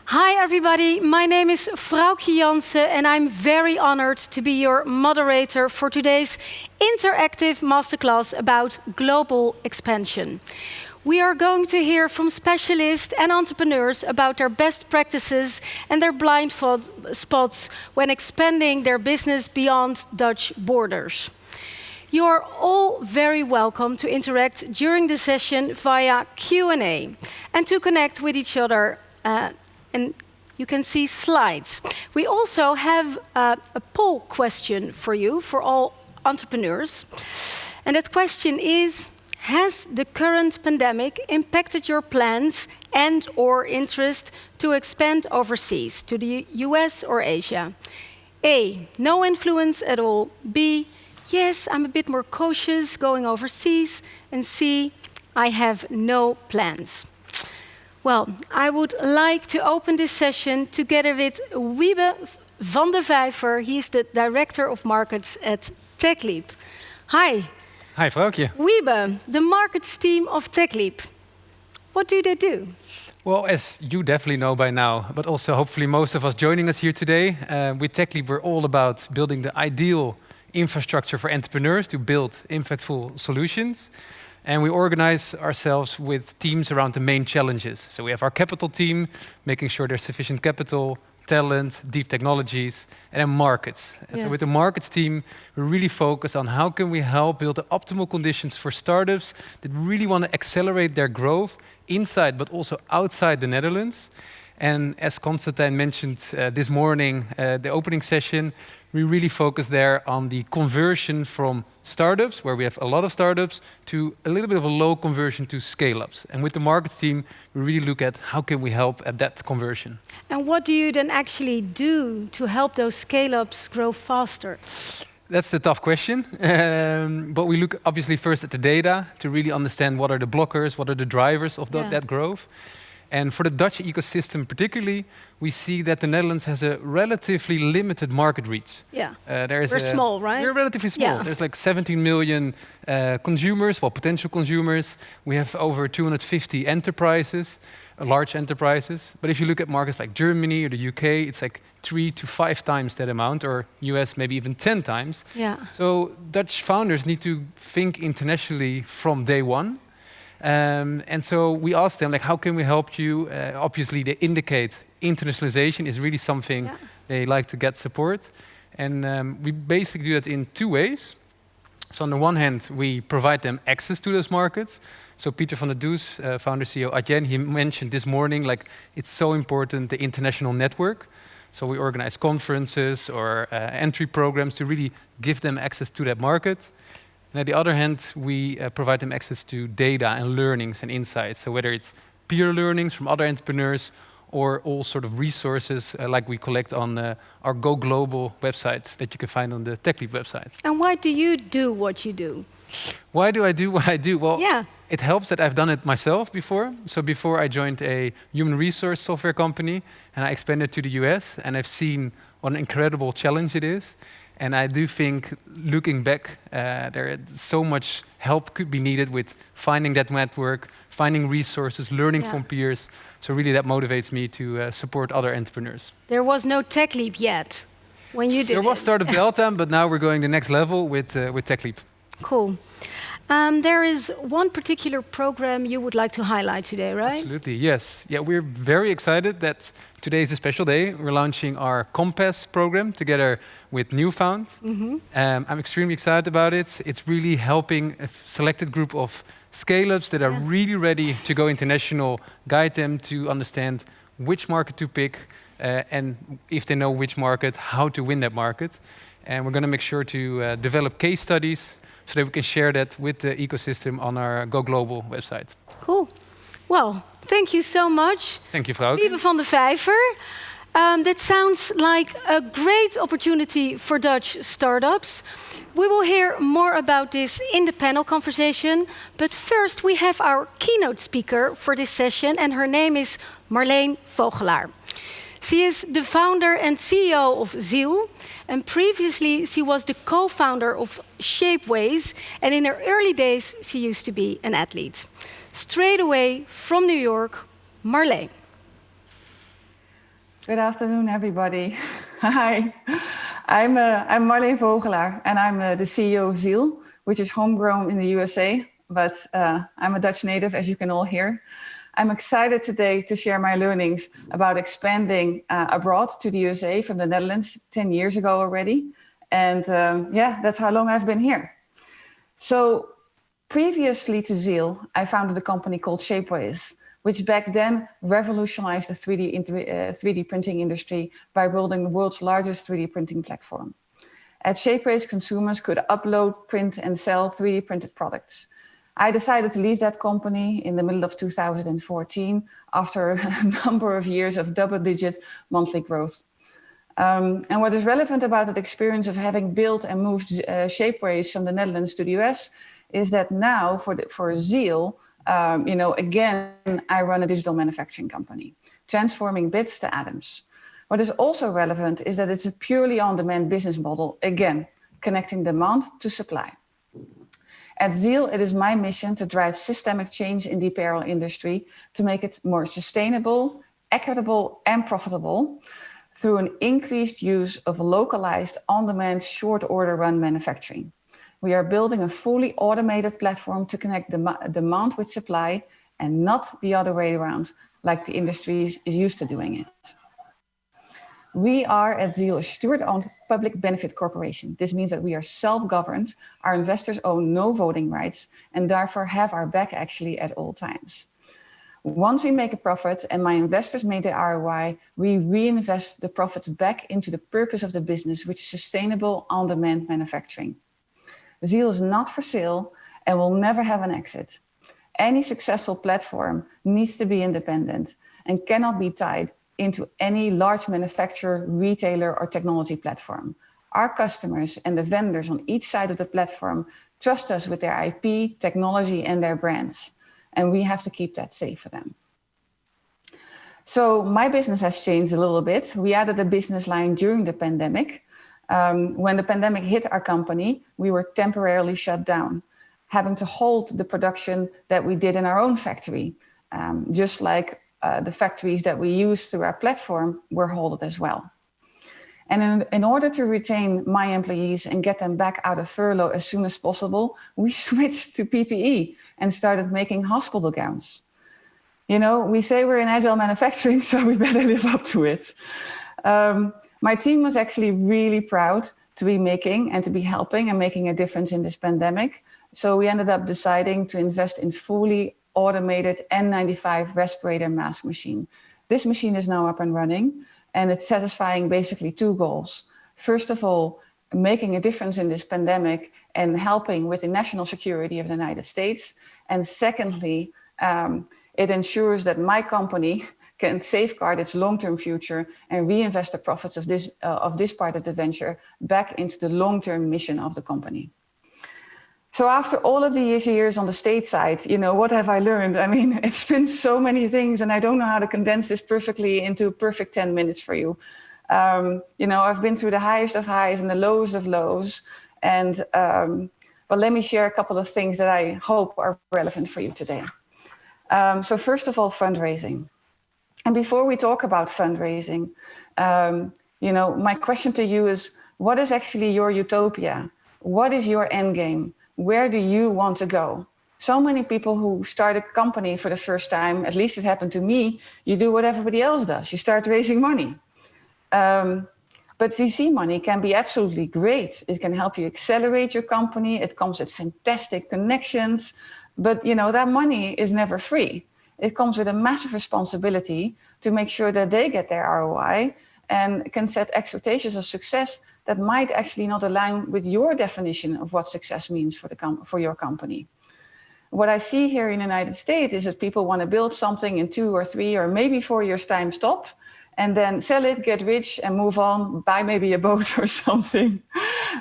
Hi everybody, my name is Vroukje Jansen and I'm very honored to be your moderator for today's interactive masterclass about global expansion. We are going to hear from specialists and entrepreneurs about their best practices and their blind spots when expanding their business beyond Dutch borders. You are all very welcome to interact during the session via Q&A and to connect with each other. And you can see slides. We also have a poll question for you, for all entrepreneurs. And that question is, has the current pandemic impacted your plans and or interest to expand overseas, to the US or Asia? A, no influence at all. B, yes, I'm a bit more cautious going overseas. And C, I have no plans. Well, I would like to open this session together with Wibe van der Vijver. He is the Director of Markets at Techleap. Hi. Hi, Vroukje. Wibe, the markets team of Techleap. What do they do? Well, as you definitely know by now, but also hopefully most of us joining us here today, with Techleap we're all about building the ideal infrastructure for entrepreneurs to build impactful solutions. And we organize ourselves with teams around the main challenges. So we have our capital team, making sure there's sufficient capital, talent, deep technologies, and then markets. And so with the markets team, we really focus on how can we help build the optimal conditions for startups that really want to accelerate their growth inside, but also outside the Netherlands. And as Constantijn mentioned this morning, the opening session, we really focus there on the conversion from startups, where we have a lot of startups, to a little bit of a low conversion to scale-ups. And with the markets team, we really look at how can we help at that conversion. And what do you then actually do to help those scale-ups grow faster? That's a tough question. But we look obviously first at the data to really understand what are the blockers, what are the drivers of that growth. And for the Dutch ecosystem particularly, we see that the Netherlands has a relatively limited market reach. Yeah, we're small, right? We're relatively small. Yeah. There's like 17 million consumers, well, potential consumers. We have over 250 enterprises, large enterprises. But if you look at markets like Germany or the UK, it's like 3 to 5 times that amount, or US maybe even 10 times. Yeah. So Dutch founders need to think internationally from day one. And so we asked them, like, how can we help you? Obviously, they indicate internationalization is really something they like to get support. And we basically do that in 2 ways. So on the one hand, we provide them access to those markets. So Peter van der Does, founder CEO at Jen, he mentioned this morning, like, it's so important, the international network. So we organize conferences or entry programs to really give them access to that market. And at the other hand, we provide them access to data and learnings and insights. So whether it's peer learnings from other entrepreneurs or all sort of resources like we collect on our Go Global website that you can find on the Techleap website. And why do you do what you do? Why do I do what I do? Well, it helps that I've done it myself before. So before I joined a human resource software company and I expanded to the US, and I've seen what an incredible challenge it is. And I do think, looking back, there so much help could be needed with finding that network, finding resources, learning from peers. So really that motivates me to support other entrepreneurs. There was no Techleap yet when you did There was Startup Delta, but now we're going the next level with Techleap. Cool. There is one particular program you would like to highlight today, right? Absolutely, yes. Yeah, we're very excited that today is a special day. We're launching our Compass program together with Newfound. I'm extremely excited about it. It's really helping a selected group of scale-ups that are really ready to go international, guide them to understand which market to pick, and if they know which market, how to win that market. And we're going to make sure to develop case studies so that we can share that with the ecosystem on our Go Global website. Cool. Well, thank you so much. Thank you, Vroukje. Wibe van der Vijver. That sounds like a great opportunity for Dutch startups. We will hear more about this in the panel conversation. But first, we have our keynote speaker for this session, and her name is Marleen Vogelaar. She is the founder and CEO of Ziel, and previously she was the co-founder of Shapeways, and in her early days she used to be an athlete. Straight away from New York, Marlene. Good afternoon, everybody. Hi, I'm Marleen Vogelaar, and I'm the CEO of Ziel, which is homegrown in the USA, but I'm a Dutch native, as you can all hear. I'm excited today to share my learnings about expanding abroad to the USA from the Netherlands 10 years ago already. And yeah, that's how long I've been here. So previously to Ziel, I founded a company called Shapeways, which back then revolutionized the 3D printing industry by building the world's largest 3D printing platform. At Shapeways, consumers could upload, print, and sell 3D printed products. I decided to leave that company in the middle of 2014 after a number of years of double-digit monthly growth. And what is relevant about that experience of having built and moved Shapeways from the Netherlands to the US is that now for Ziel, again, I run a digital manufacturing company, transforming bits to atoms. What is also relevant is that it's a purely on-demand business model, again, connecting demand to supply. At Ziel, it is my mission to drive systemic change in the apparel industry to make it more sustainable, equitable, and profitable through an increased use of localized, on-demand, short-order run manufacturing. We are building a fully automated platform to connect demand with supply and not the other way around, like the industry is used to doing it. We are at Ziel a steward-owned public benefit corporation. This means that we are self-governed, our investors own no voting rights, and therefore have our back actually at all times. Once we make a profit and my investors made the ROI, we reinvest the profits back into the purpose of the business, which is sustainable on-demand manufacturing. Ziel is not for sale and will never have an exit. Any successful platform needs to be independent and cannot be tied into any large manufacturer, retailer, or technology platform. Our customers and the vendors on each side of the platform trust us with their IP, technology, and their brands, and we have to keep that safe for them. So my business has changed a little bit. We added a business line during the pandemic. When the pandemic hit our company, we were temporarily shut down, having to halt the production that we did in our own factory, just like the factories that we use through our platform were halted as well. And in order to retain my employees and get them back out of furlough as soon as possible, we switched to PPE and started making hospital gowns. You know, we say we're in agile manufacturing, so we better live up to it. My team was actually really proud to be making and to be helping and making a difference in this pandemic. So we ended up deciding to invest in fully automated N95 respirator mask machine. This machine is now up and running, and it's satisfying basically two goals. First of all, making a difference in this pandemic and helping with the national security of the United States. And secondly, it ensures that my company can safeguard its long-term future and reinvest the profits of this part of the venture back into the long-term mission of the company. So after all of these years on the state side, you know, what have I learned? I mean, it's been so many things, and I don't know how to condense this perfectly into a perfect 10 minutes for you. You know, I've been through the highest of highs and the lowest of lows. And but let me share a couple of things that I hope are relevant for you today. So first of all, fundraising. And before we talk about fundraising, you know, my question to you is, what is actually your utopia? What is your end game? Where do you want to go? So many people who start a company for the first time, at least it happened to me, you do what everybody else does. You start raising money. But VC money can be absolutely great. It can help you accelerate your company. It comes with fantastic connections. But you know, that money is never free. It comes with a massive responsibility to make sure that they get their ROI and can set expectations of success that might actually not align with your definition of what success means for your company. What I see here in the United States is that people want to build something in 2 or 3 or maybe 4 years' time, stop, and then sell it, get rich, and move on, buy maybe a boat or something.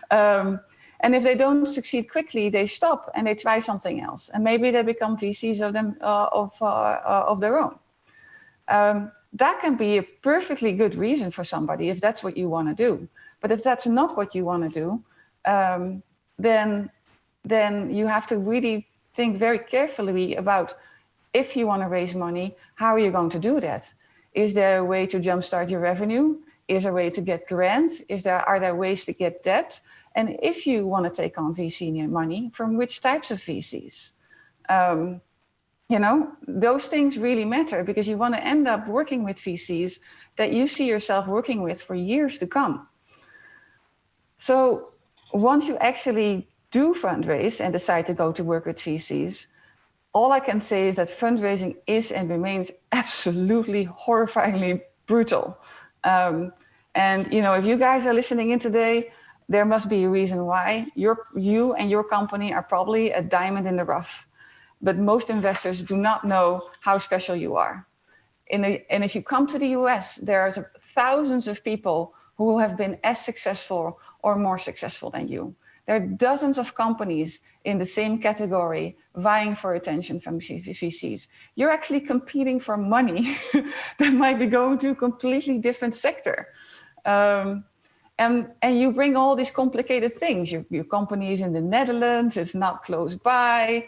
And if they don't succeed quickly, they stop and they try something else. And maybe they become VCs of their own. that can be a perfectly good reason for somebody if that's what you want to do. But if that's not what you want to do, then you have to really think very carefully about, if you want to raise money, how are you going to do that? Is there a way to jumpstart your revenue? Is there a way to get grants? Are there ways to get debt? And if you want to take on VC money, from which types of VCs? Those things really matter, because you want to end up working with VCs that you see yourself working with for years to come. So once you actually do fundraise and decide to go to work with VCs, all I can say is that fundraising is and remains absolutely horrifyingly brutal. And if you guys are listening in today, there must be a reason why. You and your company are probably a diamond in the rough, but most investors do not know how special you are. And if you come to the US, there's thousands of people who have been as successful or more successful than you. There are dozens of companies in the same category vying for attention from VCs. You're actually competing for money that might be going to a completely different sector. And you bring all these complicated things. Your company is in the Netherlands, it's not close by,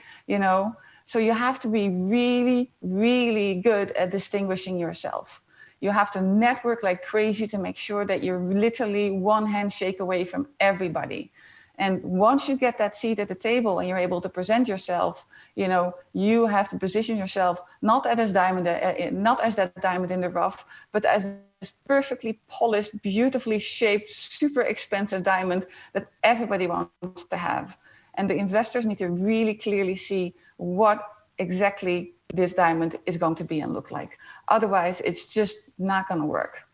So you have to be really, really good at distinguishing yourself. You have to network like crazy to make sure that you're literally one handshake away from everybody. And once you get that seat at the table and you're able to present yourself, you have to position yourself not as that diamond in the rough, but as this perfectly polished, beautifully shaped, super expensive diamond that everybody wants to have. And the investors need to really clearly see what exactly this diamond is going to be and look like. Otherwise, it's just not going to work.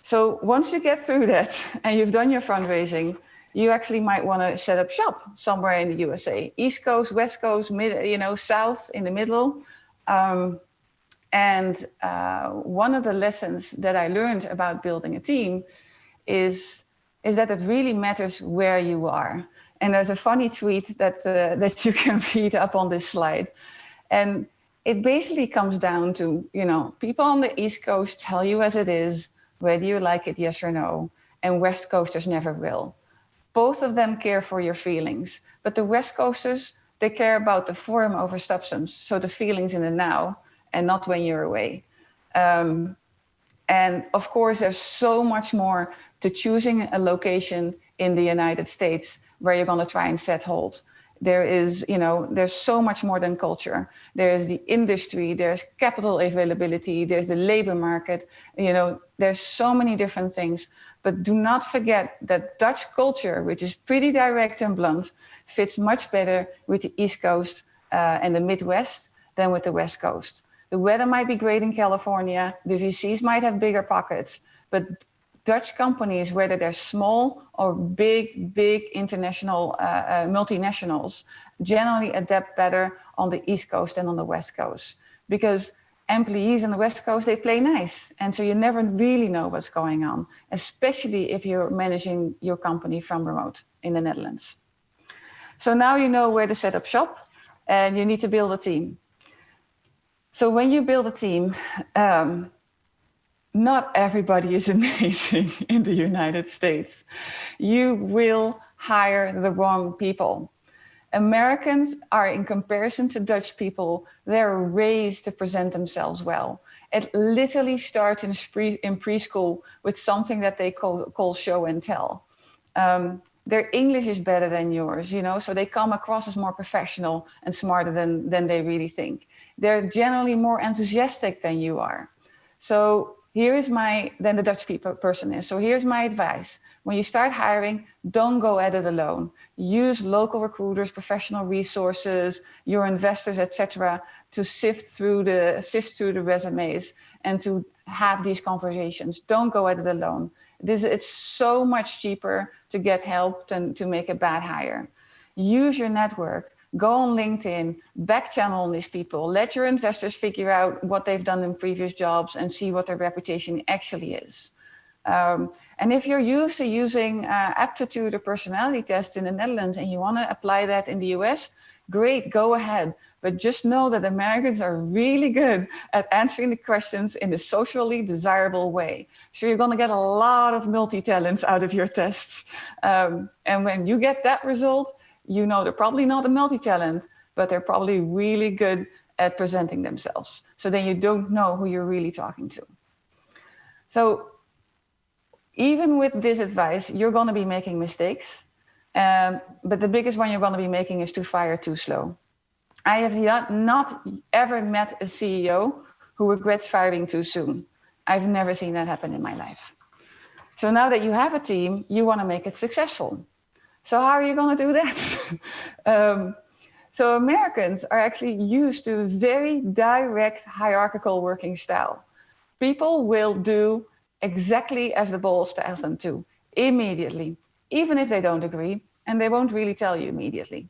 So once you get through that and you've done your fundraising, you actually might want to set up shop somewhere in the USA, East Coast, West Coast, South, in the middle. And one of the lessons that I learned about building a team is that it really matters where you are. And there's a funny tweet that you can read up on this slide. And it basically comes down to, people on the East Coast tell you as it is, whether you like it, yes or no, and West Coasters never will. Both of them care for your feelings, but the West Coasters, they care about the form over substance, so the feelings in the now and not when you're away. And of course, there's so much more to choosing a location in the United States where you're going to try and set hold. There's so much more than culture. There's the industry, there's capital availability, there's the labor market, there's so many different things. But do not forget that Dutch culture, which is pretty direct and blunt, fits much better with the East Coast and the Midwest than with the West Coast. The weather might be great in California, the VCs might have bigger pockets, but Dutch companies, whether they're small or big international multinationals, generally adapt better on the East Coast than on the West Coast. Because employees on the West Coast, they play nice. And so you never really know what's going on, especially if you're managing your company from remote in the Netherlands. So now you know where to set up shop and you need to build a team. So when you build a team, not everybody is amazing in the United States. You will hire the wrong people. Americans are, in comparison to Dutch people, they're raised to present themselves well. It literally starts in preschool with something that they call show and tell. Their English is better than yours, so they come across as more professional and smarter than they really think. They're generally more enthusiastic than you are. So here's the Dutch person is. So here's my advice. When you start hiring, don't go at it alone. Use local recruiters, professional resources, your investors, etc., to sift through the resumes and to have these conversations. Don't go at it alone. It's so much cheaper to get help than to make a bad hire. Use your network. Go on LinkedIn, back channel these people. Let your investors figure out what they've done in previous jobs and see what their reputation actually is. And if you're used to using aptitude or personality tests in the Netherlands and you want to apply that in the US, great, go ahead. But just know that Americans are really good at answering the questions in a socially desirable way. So you're going to get a lot of multi-talents out of your tests. And when you get that result, you know they're probably not a multi-talent, but they're probably really good at presenting themselves. So then you don't know who you're really talking to. So even with this advice, you're going to be making mistakes. But the biggest one you're going to be making is to fire too slow. I have not ever met a CEO who regrets firing too soon. I've never seen that happen in my life. So now that you have a team, you want to make it successful. So how are you going to do that? So Americans are actually used to a very direct hierarchical working style. People will do exactly as the boss tells them to, immediately, even if they don't agree, and they won't really tell you immediately.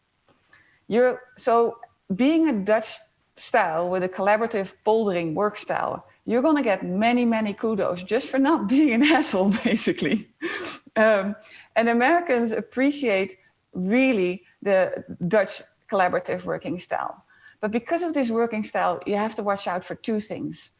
So being a Dutch style with a collaborative, poldering work style, you're going to get many, many kudos just for not being an asshole, basically. And Americans appreciate really the Dutch collaborative working style. But because of this working style, you have to watch out for two things.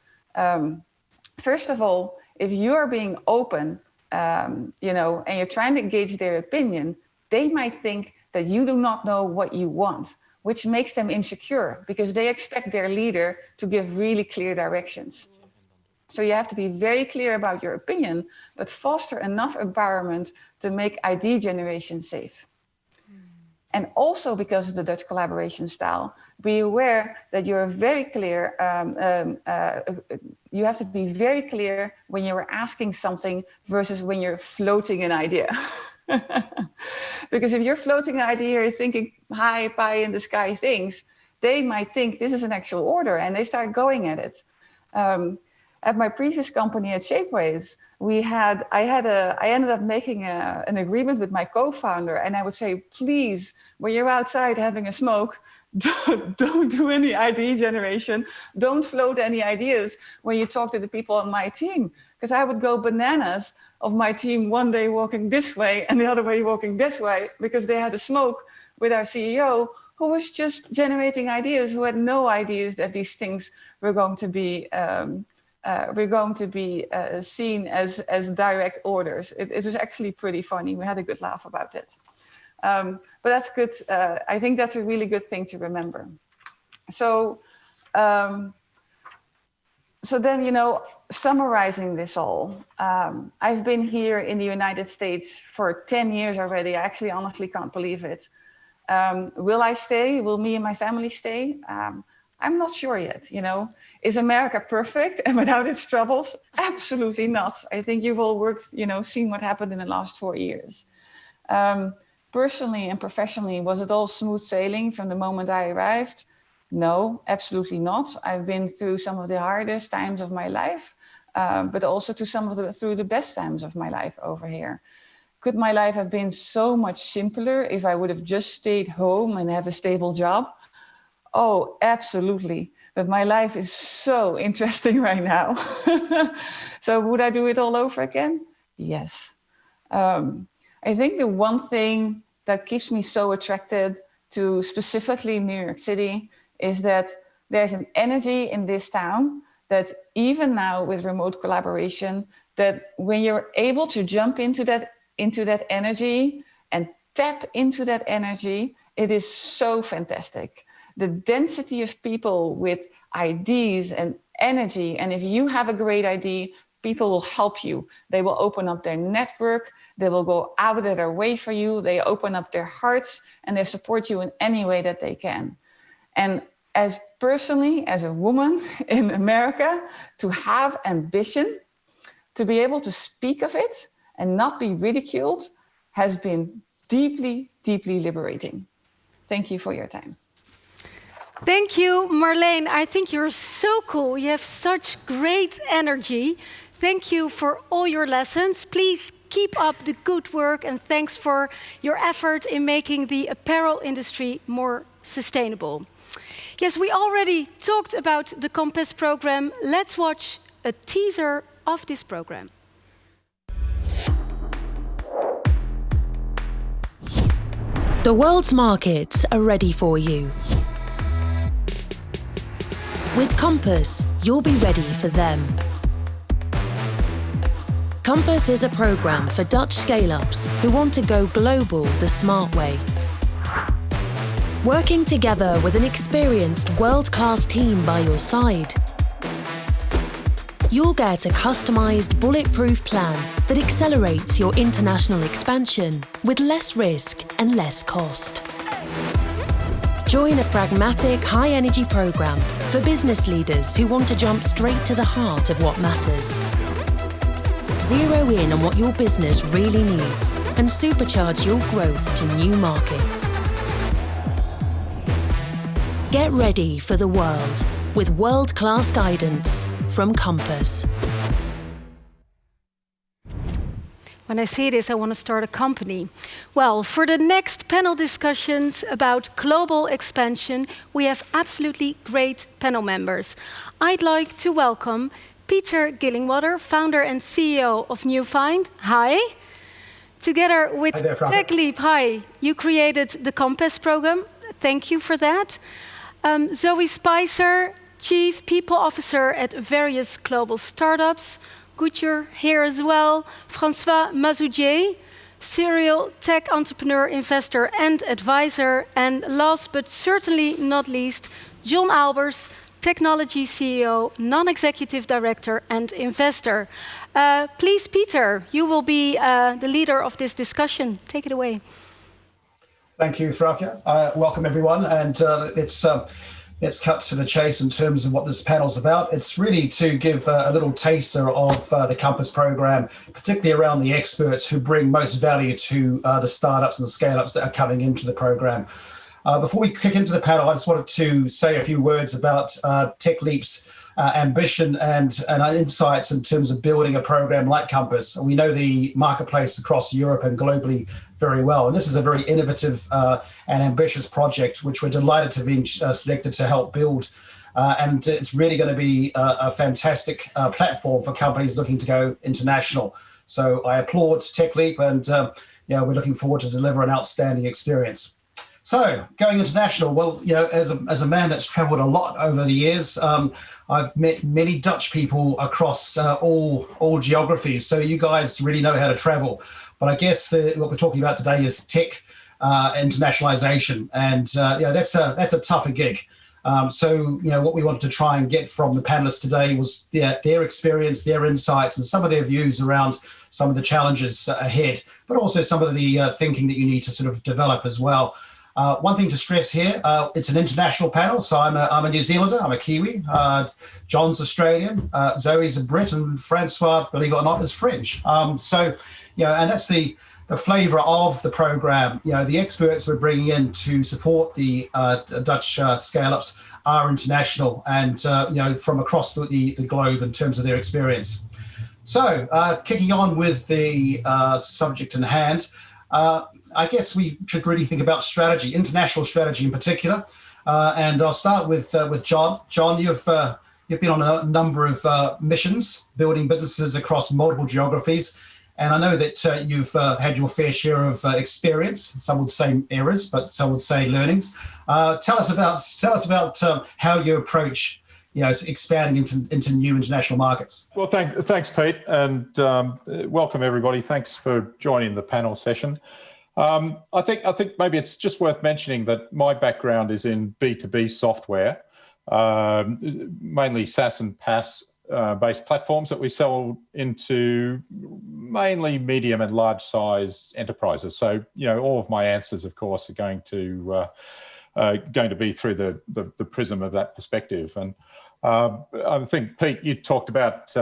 First of all, if you are being open, and you're trying to gauge their opinion, they might think that you do not know what you want, which makes them insecure because they expect their leader to give really clear directions. So you have to be very clear about your opinion, but foster enough empowerment to make idea generation safe. And also because of the Dutch collaboration style, be aware that you're very clear, you have to be very clear when you're asking something versus when you're floating an idea. Because if you're floating an idea, you're thinking high, pie in the sky things, they might think this is an actual order and they start going at it. At my previous company at Shapeways, I ended up making an agreement with my co-founder, and I would say, please, when you're outside having a smoke, don't do any idea generation. Don't float any ideas when you talk to the people on my team, because I would go bananas of my team one day walking this way and the other way walking this way, because they had a smoke with our CEO who was just generating ideas, who had no ideas that these things were going to be seen as direct orders. It was actually pretty funny. We had a good laugh about it. But that's good. I think that's a really good thing to remember. So then, summarizing this all, I've been here in the United States for 10 years already. I actually honestly can't believe it. Will I stay? Will me and my family stay? I'm not sure yet, Is America perfect and without its troubles? Absolutely not. I think you've all worked, seen what happened in the last 4 years. Personally and professionally, was it all smooth sailing from the moment I arrived? No, absolutely not. I've been through some of the hardest times of my life, but also through the best times of my life over here. Could my life have been so much simpler if I would have just stayed home and have a stable job? Oh, absolutely. But my life is so interesting right now. So would I do it all over again? Yes. I think the one thing that keeps me so attracted to specifically New York City is that there's an energy in this town that even now with remote collaboration, that when you're able to jump into that energy and tap into that energy, it is so fantastic. The density of people with ideas and energy, and if you have a great idea, people will help you. They will open up their network, they will go out of their way for you, they open up their hearts, and they support you in any way that they can. And as personally, as a woman in America, to have ambition, to be able to speak of it and not be ridiculed has been deeply, deeply liberating. Thank you for your time. Thank you, Marleen. I think you're so cool. You have such great energy. Thank you for all your lessons. Please keep up the good work, and thanks for your effort in making the apparel industry more sustainable. Yes, we already talked about the Compass program. Let's watch a teaser of this program. The world's markets are ready for you. With Compass, you'll be ready for them. Compass is a program for Dutch scale-ups who want to go global the smart way. Working together with an experienced world-class team by your side, you'll get a customized bulletproof plan that accelerates your international expansion with less risk and less cost. Join a pragmatic, high-energy program for business leaders who want to jump straight to the heart of what matters. Zero in on what your business really needs and supercharge your growth to new markets. Get ready for the world with world-class guidance from Compass. When I see this, I want to start a company. Well, for the next panel discussions about global expansion, we have absolutely great panel members. I'd like to welcome Peter Gillingwater, founder and CEO of Newfound. Hi. Together with Techleap, hi, you created the Compass program. Thank you for that. Zoe Spicer, Chief People Officer at various global startups. Good, you're here as well. François Mazoudier, serial tech entrepreneur, investor and advisor. And last but certainly not least, John Albers, technology CEO, non-executive director and investor. Please, Peter, you will be the leader of this discussion. Take it away. Thank you, Frauke. Welcome, everyone. And let's cut to the chase in terms of what this panel's about. It's really to give a little taster of the Compass program, particularly around the experts who bring most value to the startups and the scale-ups that are coming into the program. Before we kick into the panel, I just wanted to say a few words about Techleap's ambition and our insights in terms of building a program like Compass. We know the marketplace across Europe and globally very well, and this is a very innovative and ambitious project, which we're delighted to be selected to help build. And it's really going to be a fantastic platform for companies looking to go international. So I applaud Techleap, and we're looking forward to deliver an outstanding experience. So going international, well, as a man that's traveled a lot over the years, I've met many Dutch people across all geographies. So you guys really know how to travel. But I guess what we're talking about today is tech internationalization, and that's a tougher gig. So what we wanted to try and get from the panelists today was their experience, their insights, and some of their views around some of the challenges ahead, but also some of the thinking that you need to sort of develop as well. One thing to stress here, it's an international panel. So I'm a New Zealander, I'm a Kiwi. John's Australian, Zoe's a Brit, and Francois, believe it or not, is French. And that's the flavour of the program. The experts we're bringing in to support the Dutch scale-ups are international and from across the globe in terms of their experience. So kicking on with the subject in hand, I guess we should really think about strategy, international strategy in particular. And I'll start with John. John, you've been on a number of missions, building businesses across multiple geographies. And I know that you've had your fair share of experience. Some would say errors, but some would say learnings. Tell us about how you approach expanding into new international markets. Well, thanks, Pete, and welcome everybody. Thanks for joining the panel session. I think maybe it's just worth mentioning that my background is in B2B software, mainly SaaS and PaaS based platforms that we sell into mainly medium and large size enterprises. So, all of my answers, of course, are going to be through the prism of that perspective. And I think, Pete, you talked about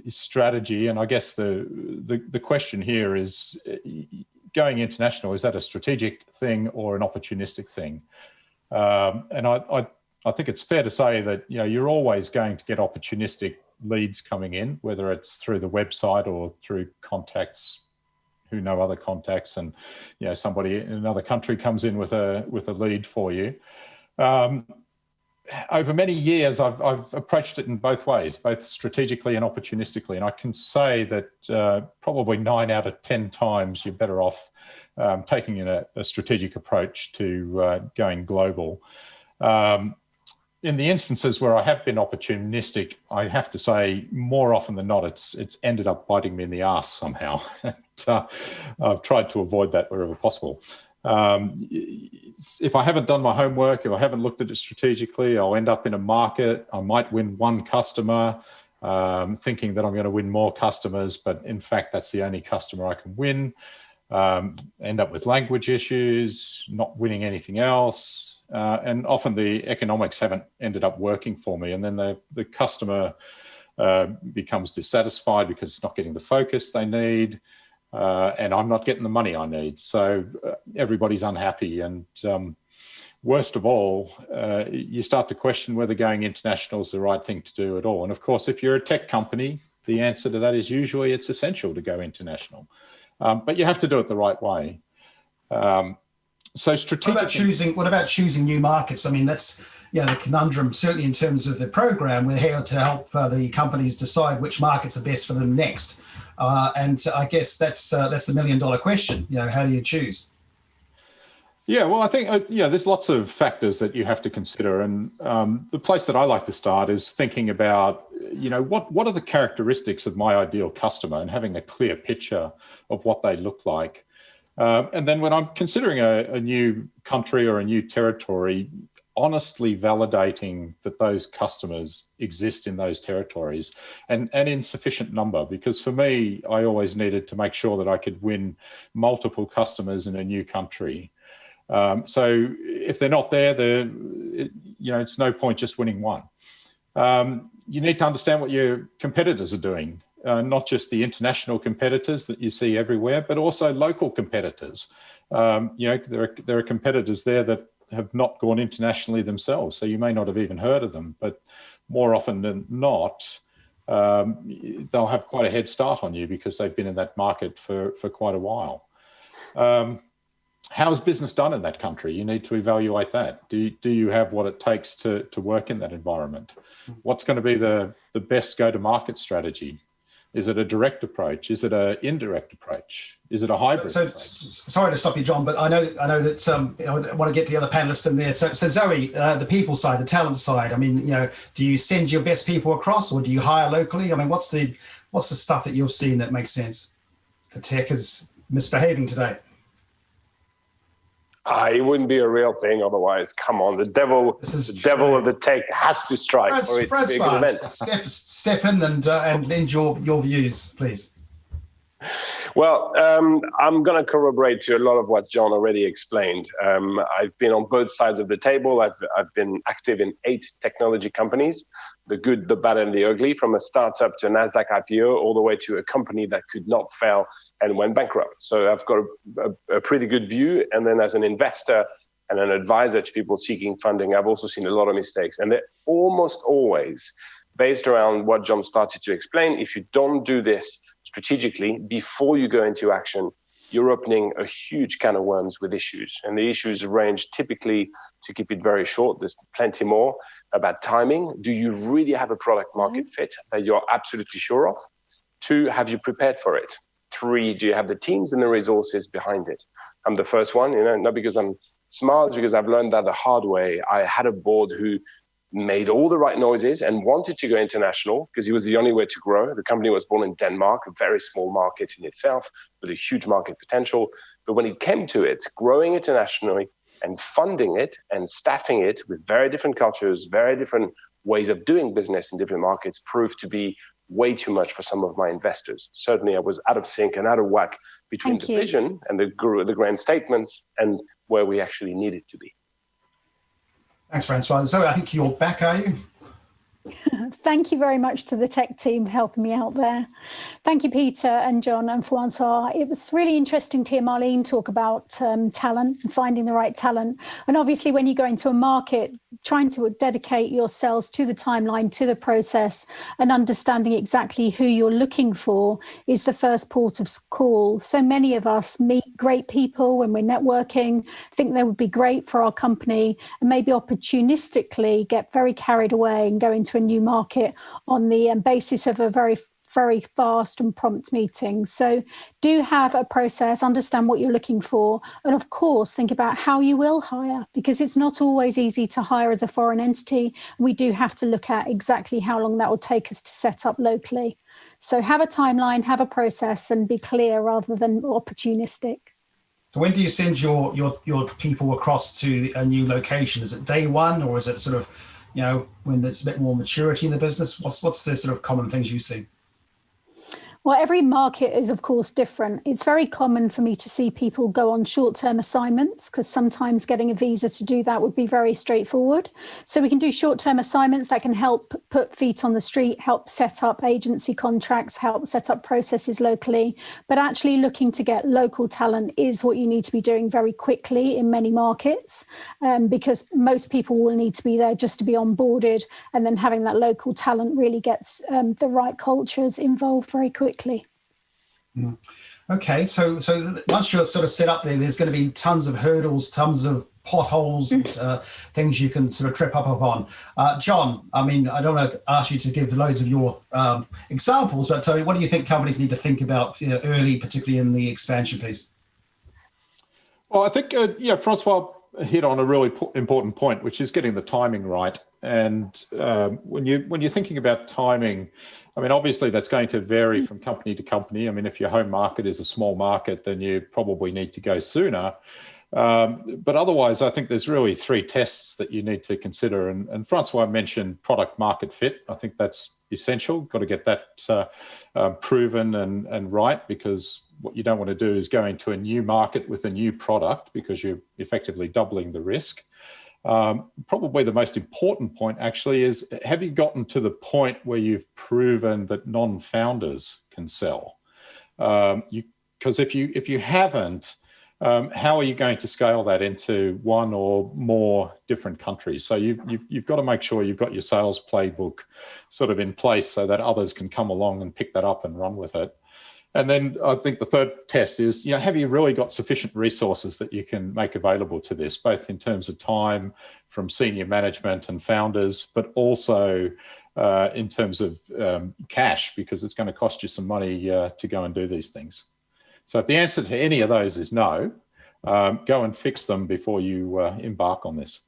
strategy, and I guess the question here is, going international, is that a strategic thing or an opportunistic thing? And I think it's fair to say that you're always going to get opportunistic leads coming in, whether it's through the website or through contacts who know other contacts, and somebody in another country comes in with a lead for you. over many years, I've approached it in both ways, both strategically and opportunistically. And I can say that probably 9 out of 10 times you're better off taking a strategic approach to going global. In the instances where I have been opportunistic, I have to say more often than not, it's ended up biting me in the arse somehow. And, I've tried to avoid that wherever possible. If I haven't done my homework, if I haven't looked at it strategically, I'll end up in a market. I might win one customer, thinking that I'm going to win more customers, but in fact, that's the only customer I can win. End up with language issues, not winning anything else. And often the economics haven't ended up working for me. And then the customer becomes dissatisfied because it's not getting the focus they need. And I'm not getting the money I need. So everybody's unhappy. And worst of all, you start to question whether going international is the right thing to do at all. And of course, if you're a tech company, the answer to that is usually it's essential to go international. But you have to do it the right way. So strategic. What about choosing new markets? I mean, that's the conundrum. Certainly, in terms of the program, we're here to help the companies decide which markets are best for them next. And I guess that's the $1 million question. How do you choose? Yeah, well, I think there's lots of factors that you have to consider, and the place that I like to start is thinking about what are the characteristics of my ideal customer, and having a clear picture of what they look like. And then when I'm considering a new country or a new territory, honestly validating that those customers exist in those territories and in sufficient number, because for me, I always needed to make sure that I could win multiple customers in a new country. So if they're not there, it's no point just winning one. You need to understand what your competitors are doing. Not just the international competitors that you see everywhere, but also local competitors. There are competitors there that have not gone internationally themselves, so you may not have even heard of them, but more often than not, they'll have quite a head start on you because they've been in that market for quite a while. How is business done in that country? You need to evaluate that. Do you have what it takes to work in that environment? What's going to be the best go-to-market strategy? Is it a direct approach? Is it an indirect approach? Is it a hybrid approach? Sorry to stop you, John, but I know that I want to get the other panelists in there. So Zoe, the people side, the talent side. I mean, do you send your best people across, or do you hire locally? I mean, what's the stuff that you've seen that makes sense? The tech is misbehaving today. It wouldn't be a real thing otherwise. Come on, the devil of the tech has to strike. Step in and lend your views, please. Well, I'm going to corroborate to a lot of what John already explained. I've been on both sides of the table. I've been active in 8 technology companies, the good, the bad, and the ugly, from a startup to a NASDAQ IPO, all the way to a company that could not fail and went bankrupt. So I've got a pretty good view. And then as an investor and an advisor to people seeking funding, I've also seen a lot of mistakes. And they're almost always based around what John started to explain. If you don't do this strategically before you go into action, you're opening a huge can of worms with issues. And the issues range typically, to keep it very short, there's plenty more, about timing. Do you really have a product market fit that you're absolutely sure of? 2, have you prepared for it? 3, do you have the teams and the resources behind it? I'm the first one, not because I'm smart, because I've learned that the hard way. I had a board who made all the right noises and wanted to go international because it was the only way to grow. The company was born in Denmark, a very small market in itself, with a huge market potential. But when it came to it, growing internationally and funding it and staffing it with very different cultures, very different ways of doing business in different markets proved to be way too much for some of my investors. Certainly, I was out of sync and out of whack between the vision and the grand statements and where we actually needed to be. Thanks, Francois. So I think you're back, are you? Thank you very much to the tech team for helping me out there. Thank you, Peter and John and Francois. It was really interesting to hear Marlene talk about talent and finding the right talent. And obviously, when you go into a market, trying to dedicate yourselves to the timeline, to the process, and understanding exactly who you're looking for is the first port of call. So many of us meet great people when we're networking, think they would be great for our company, and maybe opportunistically get very carried away and go into a new market on the basis of a very fast and prompt meeting. So do have a process, understand what you're looking for, and of course, think about how you will hire, because it's not always easy to hire as a foreign entity. We do have to look at exactly how long that will take us to set up locally. So have a timeline, have a process, and be clear rather than opportunistic. So when do you send your people across to a new location? Is it day one, or is it sort of, when there's a bit more maturity in the business? What's the sort of common things you see? Well, every market is, of course, different. It's very common for me to see people go on short-term assignments, because sometimes getting a visa to do that would be very straightforward. So we can do short-term assignments that can help put feet on the street, help set up agency contracts, help set up processes locally. But actually looking to get local talent is what you need to be doing very quickly in many markets, because most people will need to be there just to be onboarded. And then having that local talent really gets the right cultures involved very quickly. Okay, so once you're sort of set up there, there's going to be tons of hurdles, tons of potholes, and things you can sort of trip up upon. John, I mean, I don't want to ask you to give loads of your examples, but tell me, what do you think companies need to think about early, particularly in the expansion piece? Well, I think, Francois hit on a really important point, which is getting the timing right. And when you're thinking about timing, I mean, obviously that's going to vary from company to company. I mean, if your home market is a small market, then you probably need to go sooner. But otherwise, I think there's really three tests that you need to consider. And Francois mentioned product market fit. I think that's essential. Got to get that proven and right, because what you don't want to do is go into a new market with a new product, because you're effectively doubling the risk. Probably the most important point actually is, have you gotten to the point where you've proven that non-founders can sell? Because if you haven't, how are you going to scale that into one or more different countries? So you've got to make sure you've got your sales playbook sort of in place so that others can come along and pick that up and run with it. And then I think the third test is, have you really got sufficient resources that you can make available to this, both in terms of time from senior management and founders, but also in terms of cash, because it's going to cost you some money to go and do these things. So if the answer to any of those is no, go and fix them before you embark on this.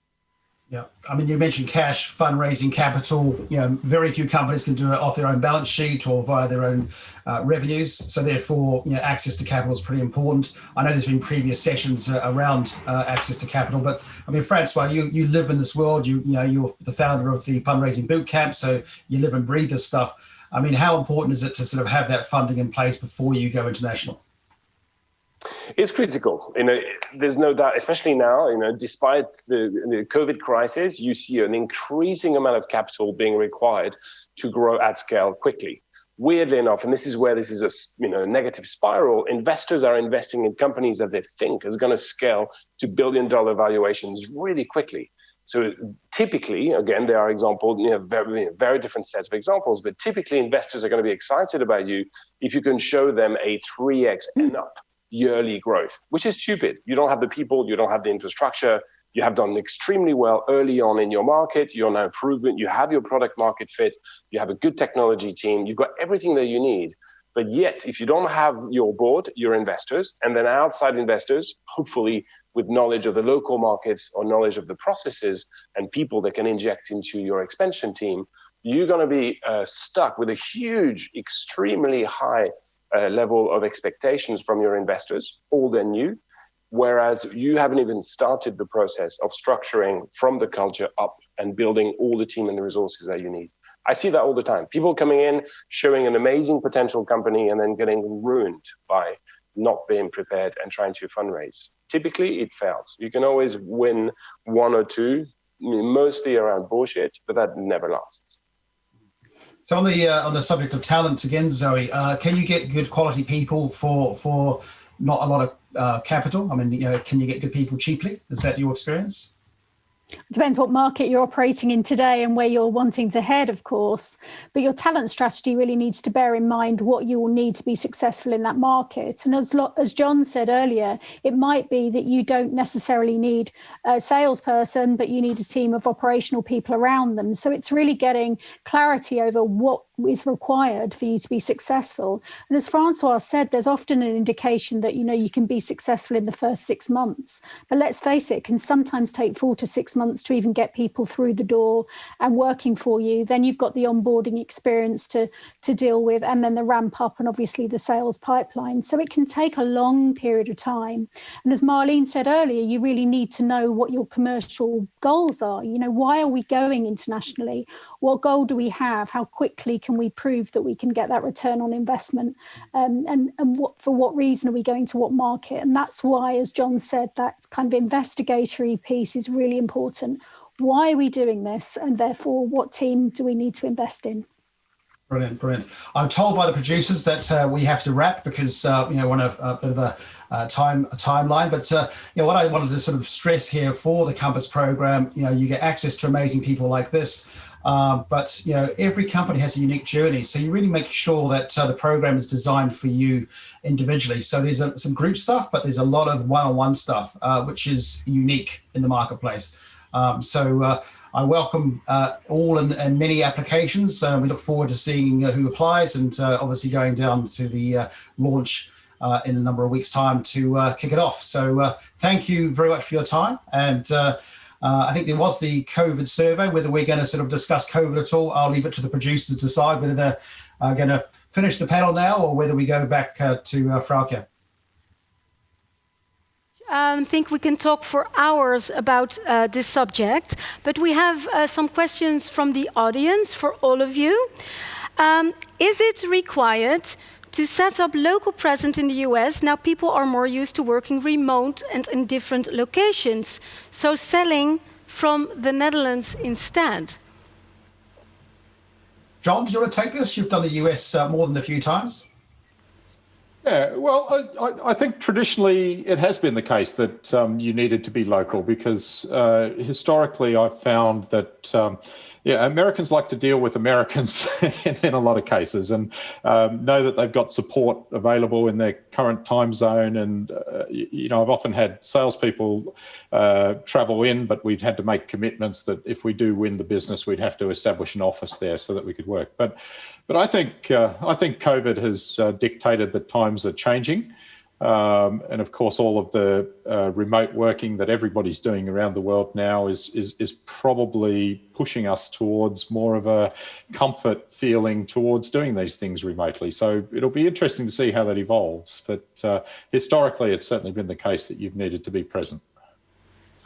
Yeah, I mean, you mentioned cash, fundraising, capital. Very few companies can do it off their own balance sheet or via their own revenues. So therefore, access to capital is pretty important. I know there's been previous sessions around access to capital, but I mean, Francois, you live in this world. You're the founder of the fundraising bootcamp, so you live and breathe this stuff. I mean, how important is it to sort of have that funding in place before you go international? It's critical. There's no doubt, especially now, despite the COVID crisis, you see an increasing amount of capital being required to grow at scale quickly. Weirdly enough, and this is where this is a negative spiral, investors are investing in companies that they think is going to scale to billion-dollar valuations really quickly. So typically, again, there are examples, very different sets of examples, but typically investors are going to be excited about you if you can show them a 3x and up yearly growth, which is stupid. You don't have the people, you don't have the infrastructure, you have done extremely well early on in your market, you're now proven, you have your product market fit, you have a good technology team, you've got everything that you need. But yet, if you don't have your board, your investors, and then outside investors, hopefully with knowledge of the local markets or knowledge of the processes and people that can inject into your expansion team, you're going to be stuck with a huge, extremely high level of expectations from your investors, old and new, whereas you haven't even started the process of structuring from the culture up and building all the team and the resources that you need. I see that all the time. People coming in, showing an amazing potential company and then getting ruined by not being prepared and trying to fundraise. Typically, it fails. You can always win one or two, mostly around bullshit, but that never lasts. So on the subject of talent again, Zoe, can you get good quality people for not a lot of capital? I mean, can you get good people cheaply? Is that your experience? It depends what market you're operating in today and where you're wanting to head, of course. But your talent strategy really needs to bear in mind what you will need to be successful in that market. And as John said earlier, it might be that you don't necessarily need a salesperson, but you need a team of operational people around them. So it's really getting clarity over what is required for you to be successful. And as Francois said, there's often an indication that, you can be successful in the first 6 months. But let's face it, it can sometimes take 4 to 6 months to even get people through the door and working for you. Then you've got the onboarding experience to deal with, and then the ramp up and obviously the sales pipeline. So it can take a long period of time. And as Marleen said earlier, you really need to know what your commercial goals are. Why are we going internationally? What goal do we have? How quickly can we prove that we can get that return on investment? And for what reason are we going to what market? And that's why, as John said, that kind of investigatory piece is really important. Why are we doing this? And therefore, what team do we need to invest in? Brilliant. I'm told by the producers that we have to wrap because we're on a bit of a timeline. But what I wanted to sort of stress here for the Compass program, you get access to amazing people like this. But every company has a unique journey, so you really make sure that the program is designed for you individually. So there's some group stuff, but there's a lot of one-on-one stuff, which is unique in the marketplace. So I welcome all and many applications. We look forward to seeing who applies, and obviously going down to the launch in a number of weeks' time to kick it off. So thank you very much for your time. And I think there was the COVID survey. Whether we're going to sort of discuss COVID at all, I'll leave it to the producers to decide whether they're going to finish the panel now or whether we go back to Frauke. I think we can talk for hours about this subject, but we have some questions from the audience for all of you. Is it required to set up local presence in the US? Now people are more used to working remote and in different locations. So selling from the Netherlands instead. John, do you want to take this? You've done the US more than a few times. Yeah, well, I think traditionally it has been the case that you needed to be local because historically I've found that Americans like to deal with Americans in a lot of cases and know that they've got support available in their current time zone. And, I've often had salespeople travel in, but we've had to make commitments that if we do win the business, we'd have to establish an office there so that we could work. But I think COVID has dictated that times are changing. And of course, all of the remote working that everybody's doing around the world now is probably pushing us towards more of a comfort feeling towards doing these things remotely. So it'll be interesting to see how that evolves. But historically, it's certainly been the case that you've needed to be present.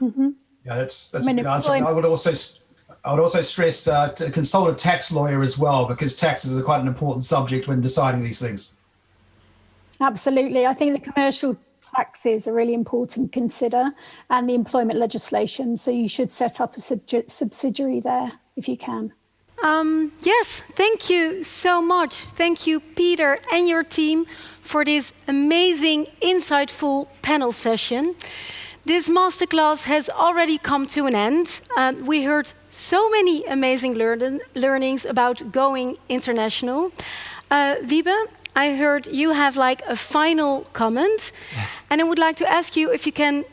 Mm-hmm. Yeah, that's a good answer. I would also stress to consult a tax lawyer as well, because taxes are quite an important subject when deciding these things. Absolutely. I think the commercial taxes are really important to consider, and the employment legislation. So you should set up a subsidiary there if you can. Yes, thank you so much. Thank you, Peter and your team, for this amazing, insightful panel session. This masterclass has already come to an end. We heard so many amazing learnings about going international. Wibe, I heard you have like a final comment, and I would like to ask you if you can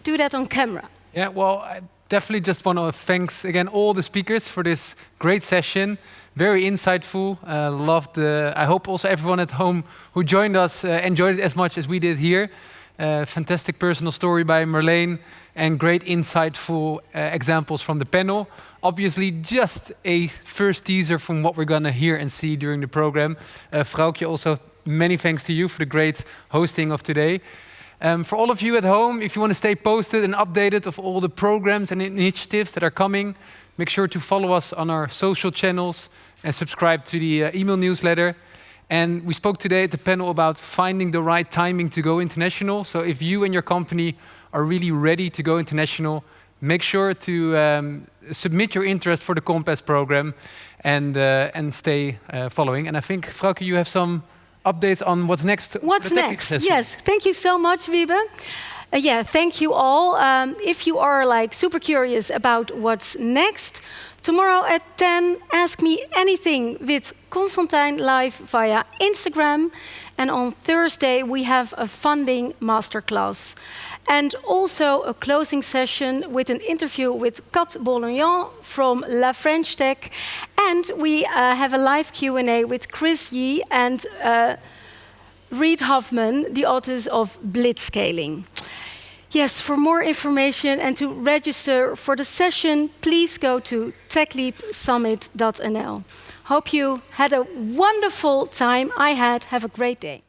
do that on camera. Yeah, well, I definitely just want to thanks again all the speakers for this great session. Very insightful. Loved. I hope also everyone at home who joined us enjoyed it as much as we did here. Fantastic personal story by Marlene and great insightful examples from the panel. Obviously, just a first teaser from what we're going to hear and see during the program. Frauke, also many thanks to you for the great hosting of today. For all of you at home, if you want to stay posted and updated of all the programs and initiatives that are coming, make sure to follow us on our social channels and subscribe to the email newsletter. And we spoke today at the panel about finding the right timing to go international. So if you and your company are really ready to go international, make sure to submit your interest for the Compass program and stay following. And I think, Frauke, you have some updates on what's next. What's next? Yes, thank you so much, Wibe. Thank you all. If you are like super curious about what's next, tomorrow at 10, Ask Me Anything with Constantijn live via Instagram. And on Thursday, we have a funding masterclass. And also a closing session with an interview with Kat Bolognan from La French Tech. And we have a live Q&A with Chris Yee and Reid Hoffman, the authors of Blitzscaling. Yes, for more information and to register for the session, please go to Techleap.nl. Hope you had a wonderful time. I had. Have a great day.